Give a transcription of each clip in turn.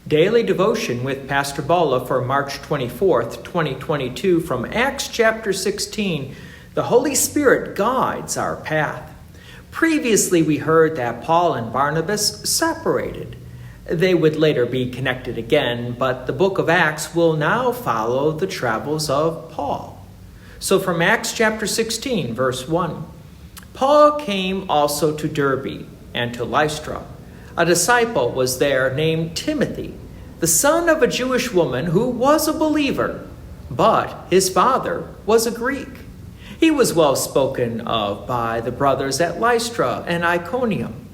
Daily Devotion with Pastor Balla for March 24th, 2022 from Acts chapter 16. The Holy Spirit guides our path. Previously, we heard that Paul and Barnabas separated. They would later be connected again, but the book of Acts will now follow the travels of Paul. So from Acts chapter 16, verse 1, Paul came also to Derbe and to Lystra. A disciple was there named Timothy, the son of a Jewish woman who was a believer, but his father was a Greek. He was well spoken of by the brothers at Lystra and Iconium.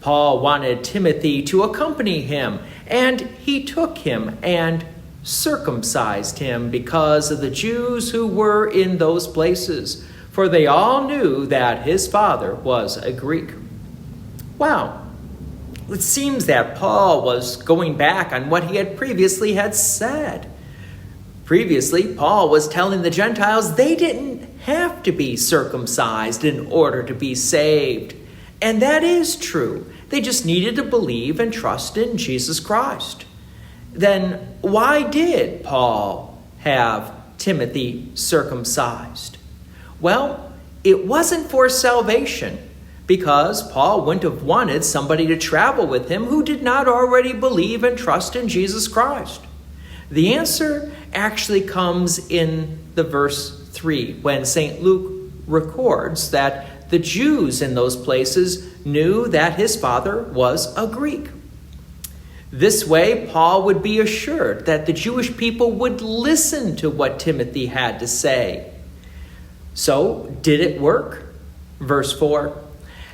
Paul wanted Timothy to accompany him, and he took him and circumcised him because of the Jews who were in those places, for they all knew that his father was a Greek. Wow. It seems that Paul was going back on what he had previously had said. Previously, Paul was telling the Gentiles they didn't have to be circumcised in order to be saved. And that is true. They just needed to believe and trust in Jesus Christ. Then why did Paul have Timothy circumcised? Well, it wasn't for salvation, because Paul wouldn't have wanted somebody to travel with him who did not already believe and trust in Jesus Christ. The answer actually comes in the verse 3, when St. Luke records that the Jews in those places knew that his father was a Greek. This way, Paul would be assured that the Jewish people would listen to what Timothy had to say. So, did it work? Verse 4.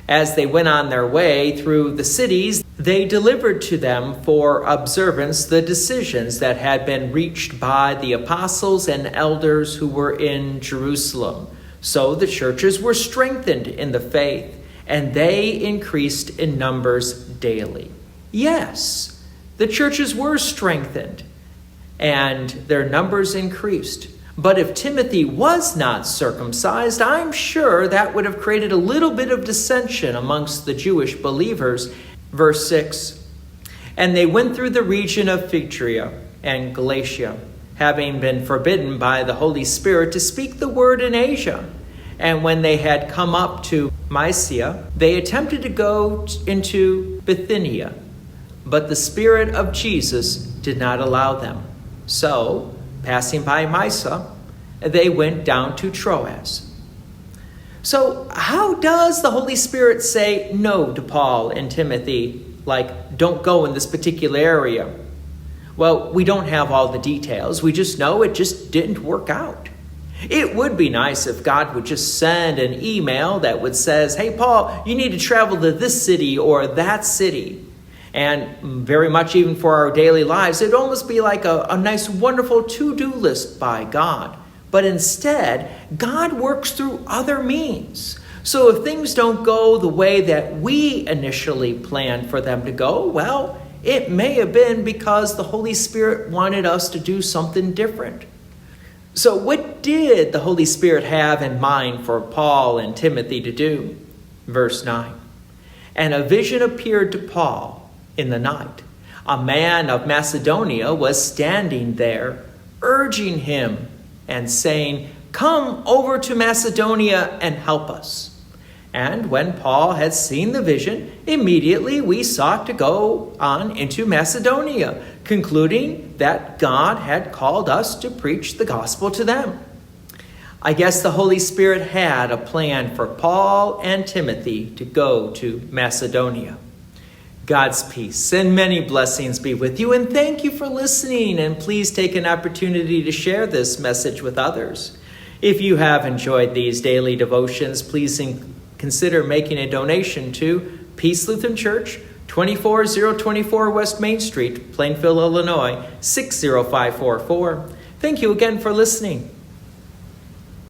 As they went on their way through the cities, they delivered to them for observance the decisions that had been reached by the apostles and elders who were in Jerusalem. So the churches were strengthened in the faith, and they increased in numbers daily. Yes, the churches were strengthened, and their numbers increased. But if Timothy was not circumcised, I'm sure that would have created a little bit of dissension amongst the Jewish believers. Verse 6, and they went through the region of Phrygia and Galatia, having been forbidden by the Holy Spirit to speak the word in Asia. And when they had come up to Mysia, they attempted to go into Bithynia, but the Spirit of Jesus did not allow them. So, passing by Mysia, they went down to Troas. So how does the Holy Spirit say no to Paul and Timothy, like, don't go in this particular area? Well, we don't have all the details. We just know it just didn't work out. It would be nice if God would just send an email that would says, hey, Paul, you need to travel to this city or that city. And very much even for our daily lives, it'd almost be like a nice, wonderful to-do list by God. But instead, God works through other means. So if things don't go the way that we initially planned for them to go, well, it may have been because the Holy Spirit wanted us to do something different. So what did the Holy Spirit have in mind for Paul and Timothy to do? Verse 9, and a vision appeared to Paul in the night. A man of Macedonia was standing there, urging him and saying, come over to Macedonia and help us. And when Paul had seen the vision, immediately we sought to go on into Macedonia, concluding that God had called us to preach the gospel to them. I guess the Holy Spirit had a plan for Paul and Timothy to go to Macedonia. God's peace and many blessings be with you, and thank you for listening, and please take an opportunity to share this message with others. If you have enjoyed these daily devotions, please consider making a donation to Peace Lutheran Church, 24024 West Main Street, Plainfield, Illinois, 60544. Thank you again for listening.